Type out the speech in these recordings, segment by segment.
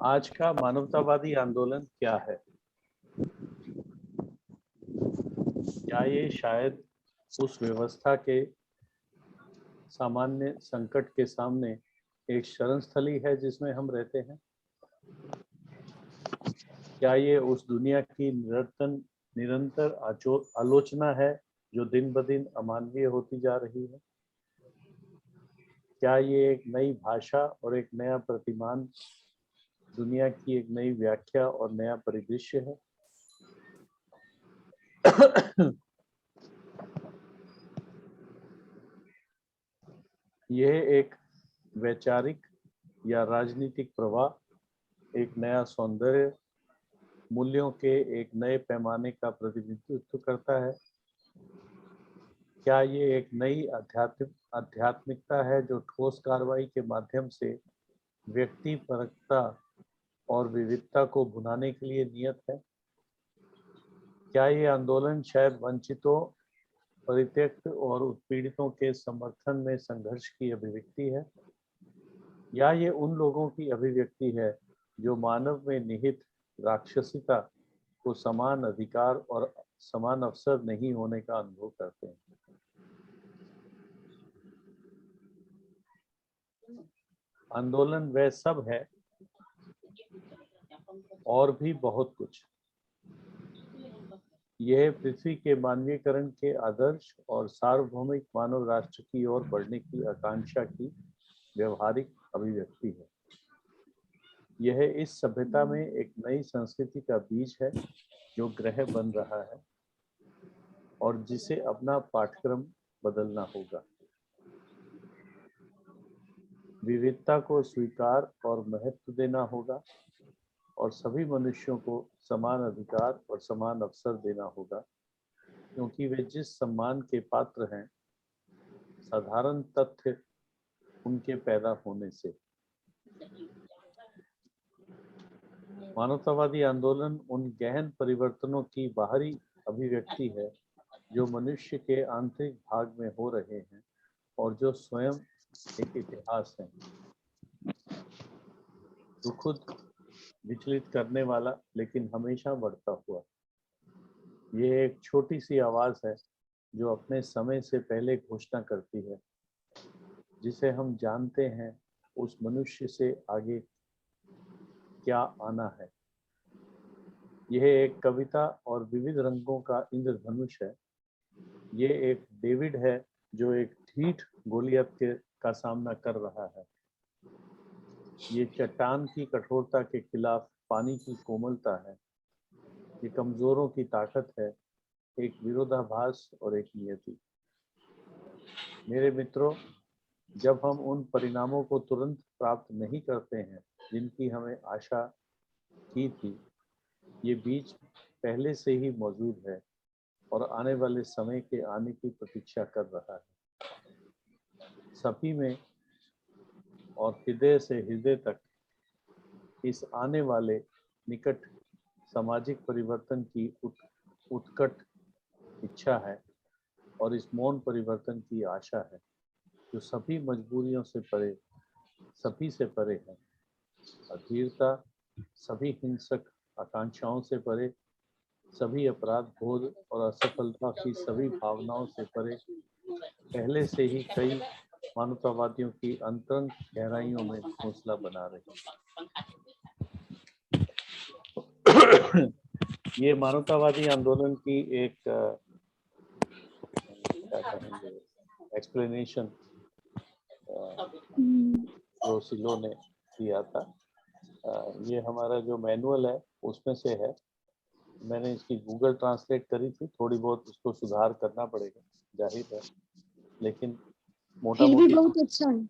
आज का मानवतावादी आंदोलन क्या है? क्या ये शायद उस व्यवस्था के सामान्य संकट के सामने एक शरण स्थली है जिसमें हम रहते हैं? क्या ये उस दुनिया की निरंतर आलोचना है जो दिन ब दिन अमानवीय होती जा रही है? क्या ये एक नई भाषा और एक नया प्रतिमान, दुनिया की एक नई व्याख्या और नया परिदृश्य है? यह एक वैचारिक या राजनीतिक प्रवाह, एक नया सौंदर्य, मूल्यों के एक नए पैमाने का प्रतिनिधित्व करता है? क्या ये एक नई आध्यात्मिकता है जो ठोस कार्रवाई के माध्यम से व्यक्ति परकता और विविधता को भुनाने के लिए नियत है? क्या ये आंदोलन शायद वंचितों, परित्यक्त और उत्पीड़ितों के समर्थन में संघर्ष की अभिव्यक्ति है? या ये उन लोगों की अभिव्यक्ति है जो मानव में निहित राक्षसिता को समान अधिकार और समान अवसर नहीं होने का अनुभव करते हैं? आंदोलन वह सब है और भी बहुत कुछ। यह पृथ्वी के मानवीयकरण के आदर्श और सार्वभौमिक मानव राष्ट्र की ओर बढ़ने की आकांक्षा की व्यवहारिक अभिव्यक्ति है। यह इस सभ्यता में एक नई संस्कृति का बीज है जो ग्रह बन रहा है और जिसे अपना पाठ्यक्रम बदलना होगा। विविधता को स्वीकार और महत्व देना होगा और सभी मनुष्यों को समान अधिकार और समान अवसर देना होगा, क्योंकि वे जिस सम्मान के पात्र हैं, साधारण तथ्य उनके पैदा होने से। मानवतावादी आंदोलन उन गहन परिवर्तनों की बाहरी अभिव्यक्ति है जो मनुष्य के आंतरिक भाग में हो रहे हैं और जो स्वयं एक इतिहास है। दुखद, विचलित करने वाला, लेकिन हमेशा बढ़ता हुआ। यह एक छोटी सी आवाज है जो अपने समय से पहले घोषणा करती है, जिसे हम जानते हैं उस मनुष्य से आगे क्या आना है। यह एक कविता और विविध रंगों का इंद्रधनुष है। यह एक डेविड है जो एक ढीठ गोलियत का सामना कर रहा है। ये चट्टान की कठोरता के खिलाफ पानी की कोमलता है। ये कमजोरों की ताकत है, एक विरोधाभास और एक नियति। मेरे मित्रों, जब हम उन परिणामों को तुरंत प्राप्त नहीं करते हैं जिनकी हमें आशा की थी, ये बीज पहले से ही मौजूद है और आने वाले समय के आने की प्रतीक्षा कर रहा है। सभी में और हृदय से हृदय तक इस आने वाले निकट सामाजिक परिवर्तन की उत्कट इच्छा है और इस मौन परिवर्तन की आशा है जो सभी मजबूरियों से परे, सभी से परे है। अधीरता, सभी हिंसक आकांक्षाओं से परे, सभी अपराध बोध और असफलता की सभी भावनाओं से परे, पहले से ही कई मानवतावादियों की अंतरंग गहराइयों में घोंसला बना रही। ये मानवतावादी आंदोलन की एक क्या कहेंगे एक्सप्लेनेशन जो सिलो ने किया था। ये हमारा जो मैनुअल है उसमें से है। मैंने इसकी गूगल ट्रांसलेट करी थी, थोड़ी बहुत उसको सुधार करना पड़ेगा, जाहिर है, लेकिन मोटा मोटी बहुत अच्छा है।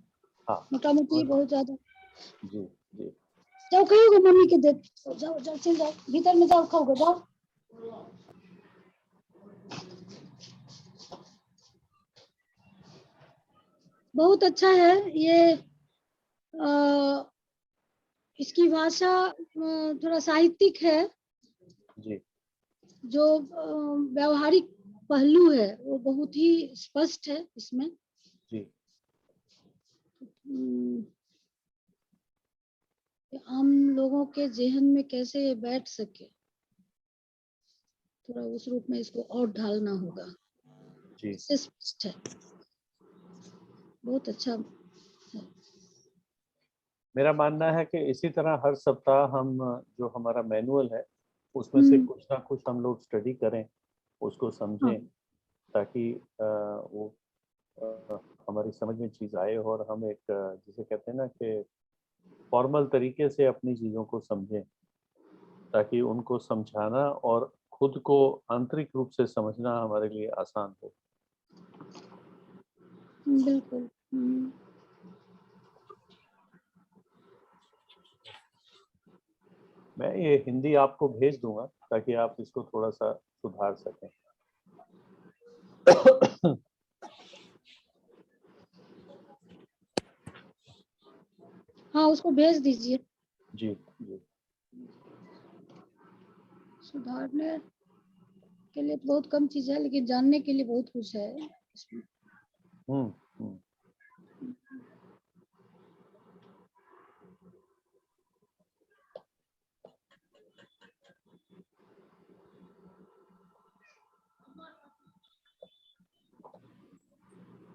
हाँ, मोटा मोटी बहुत ज्यादा। जी जी। जाओ कहोगे मम्मी के दे, जाओ जाओ चल जाओ भीतर में, जाओ खाओगे, जाओ। बहुत अच्छा है ये। इसकी भाषा थोड़ा साहित्यिक है जी। जो व्यवहारिक पहलू है वो बहुत ही स्पष्ट है इसमें। जी। आम लोगों के जहन में कैसे ये बैठ सके, थोड़ा उस रूप में इसको और ढालना होगा। जी इससे स्पष्ट है, बहुत अच्छा। मेरा मानना है कि इसी तरह हर सप्ताह हम जो हमारा मैनुअल है उसमें से कुछ ना कुछ हम लोग स्टडी करें, उसको हाँ, समझें, ताकि वो हमारी समझ में चीज़ आए और हम एक जिसे कहते हैं ना कि फॉर्मल तरीके से अपनी चीज़ों को समझें, ताकि उनको समझाना और खुद को आंतरिक रूप से समझना हमारे लिए आसान हो। बिल्कुल। मैं ये हिंदी आपको भेज दूंगा ताकि आप इसको थोड़ा सा सुधार सकें। हाँ, उसको भेज दीजिए। जी जी सुधारने के लिए बहुत कम चीज है, लेकिन जानने के लिए बहुत कुछ है इसमें। हम्म।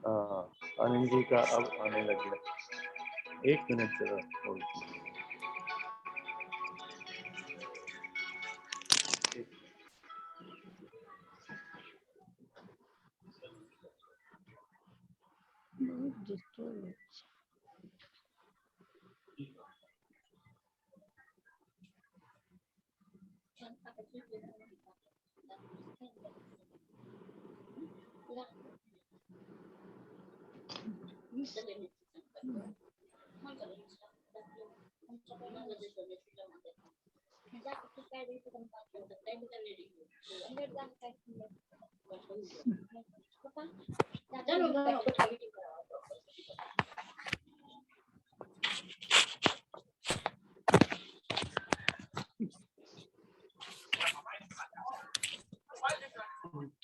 हाँ, अनिल जी का अब आने लग गया। 1 मिनट जरा होल्ड कीजिए। बहुत डिस्टर्ब है।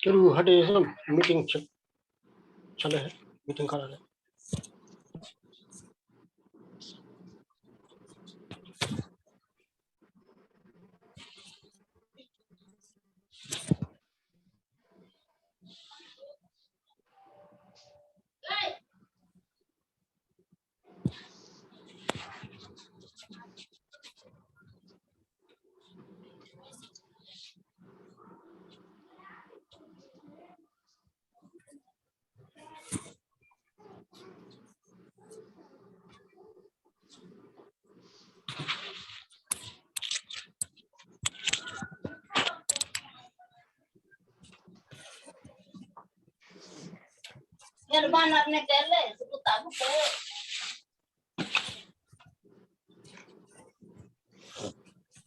चलो हटे सब मीटिंग चले है, मीटिंग करा ले।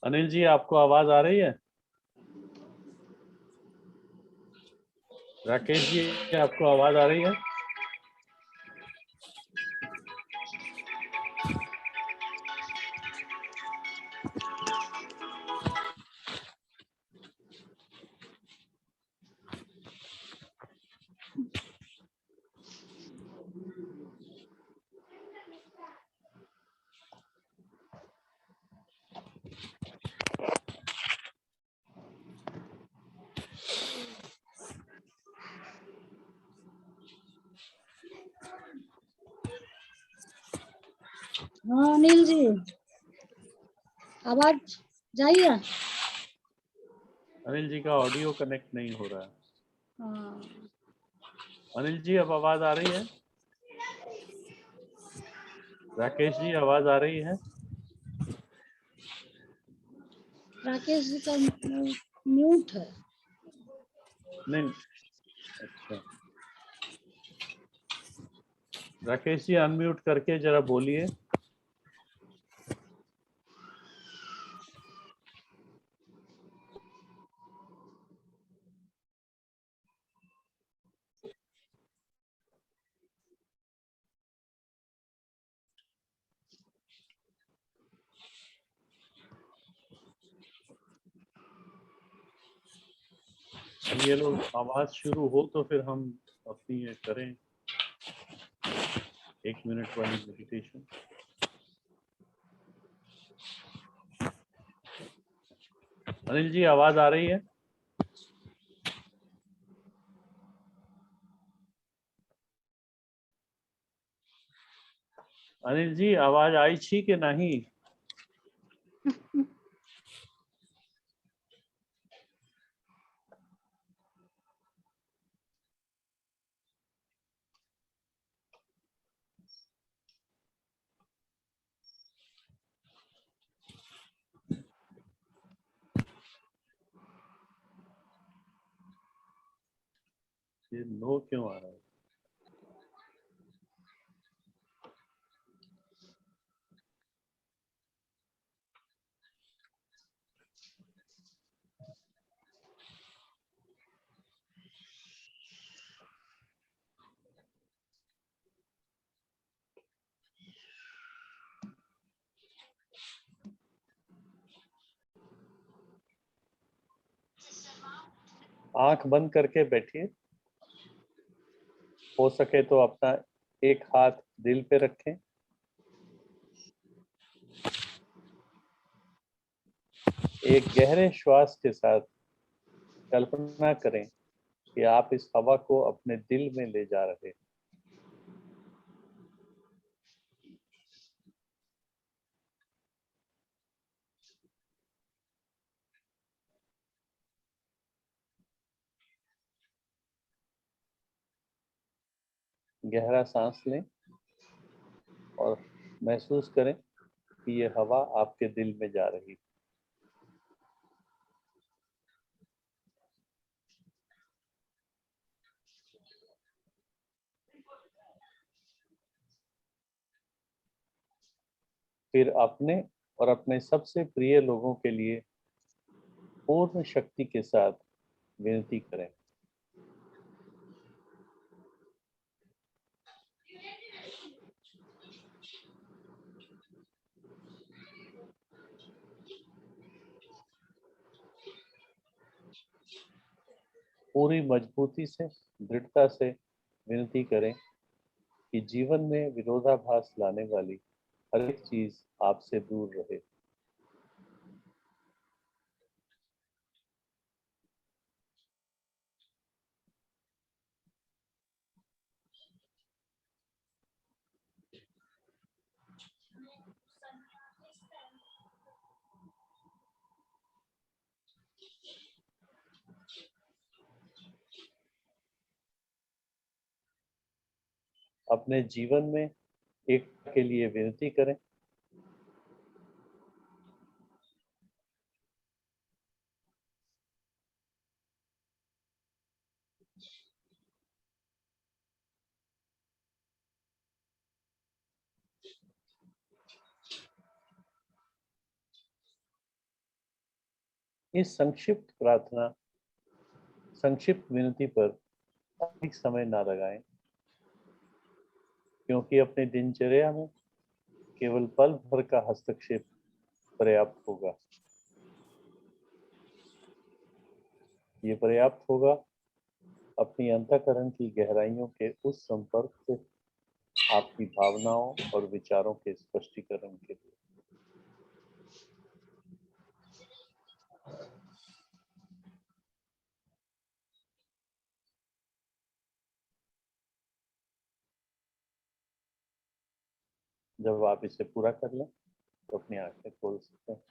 अनिल जी, आपको आवाज आ रही है? राकेश जी, आपको आवाज आ रही है? हाँ अनिल जी, आवाज जाइए। अनिल जी का ऑडियो कनेक्ट नहीं हो रहा है। हाँ, अनिल जी, अब आवाज आ रही है? राकेश जी, आवाज आ रही है? राकेश जी का म्यूट है। नहीं, अच्छा। राकेश जी, अनम्यूट करके जरा बोलिए। ये लोग आवाज शुरू हो तो फिर हम अपनी ये करें। 1 मिनट वाली मेडिटेशन। अनिल जी, आवाज आ रही है? अनिल जी, आवाज आई छी कि नहीं? ये नो क्यों आ रहा है? आंख बंद करके बैठिए। हो सके तो अपना एक हाथ दिल पे रखें। एक गहरे श्वास के साथ कल्पना करें कि आप इस हवा को अपने दिल में ले जा रहे हैं। गहरा सांस लें और महसूस करें कि ये हवा आपके दिल में जा रही है। फिर अपने और अपने सबसे प्रिय लोगों के लिए पूर्ण शक्ति के साथ विनती करें। पूरी मजबूती से, दृढ़ता से विनती करें कि जीवन में विरोधाभास लाने वाली हर एक चीज आपसे दूर रहे। अपने जीवन में एक के लिए विनती करें। इस संक्षिप्त विनती पर अधिक समय ना लगाएं, क्योंकि अपनी दिनचर्या में केवल पल भर का हस्तक्षेप पर्याप्त होगा। ये पर्याप्त होगा अपनी अंतःकरण की गहराइयों के उस संपर्क से आपकी भावनाओं और विचारों के स्पष्टीकरण के लिए। जब आप इसे पूरा कर लें तो अपनी आंखें खोल सकते हैं।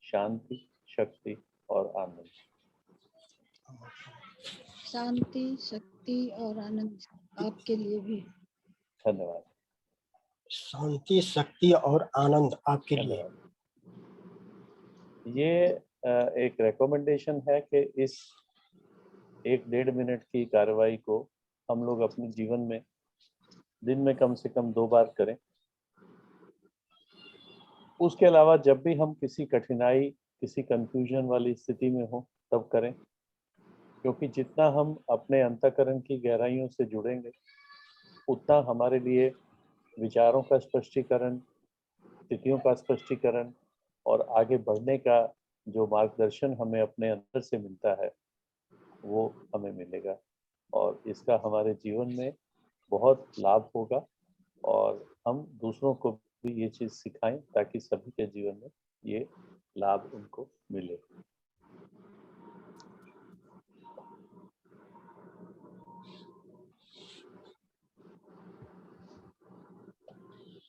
शांति, शक्ति और आनंद। शांति, शक्ति और आनंद आपके लिए भी। धन्यवाद। शांति, शक्ति और आनंद आपके लिए। धन्यवाद। ये एक रिकमेंडेशन है कि इस 1-1.5 मिनट की कार्रवाई को हम लोग अपने जीवन में दिन में कम से कम 2 बार करें। उसके अलावा जब भी हम किसी कठिनाई, किसी कंफ्यूजन वाली स्थिति में हो तब करें, क्योंकि जितना हम अपने अंतःकरण की गहराइयों से जुड़ेंगे उतना हमारे लिए विचारों का स्पष्टीकरण, स्थितियों का स्पष्टीकरण और आगे बढ़ने का जो मार्गदर्शन हमें अपने अंदर से मिलता है वो हमें मिलेगा और इसका हमारे जीवन में बहुत लाभ होगा और हम दूसरों को भी ये चीज़ सिखाएं ताकि सभी के जीवन में ये लाभ उनको मिले।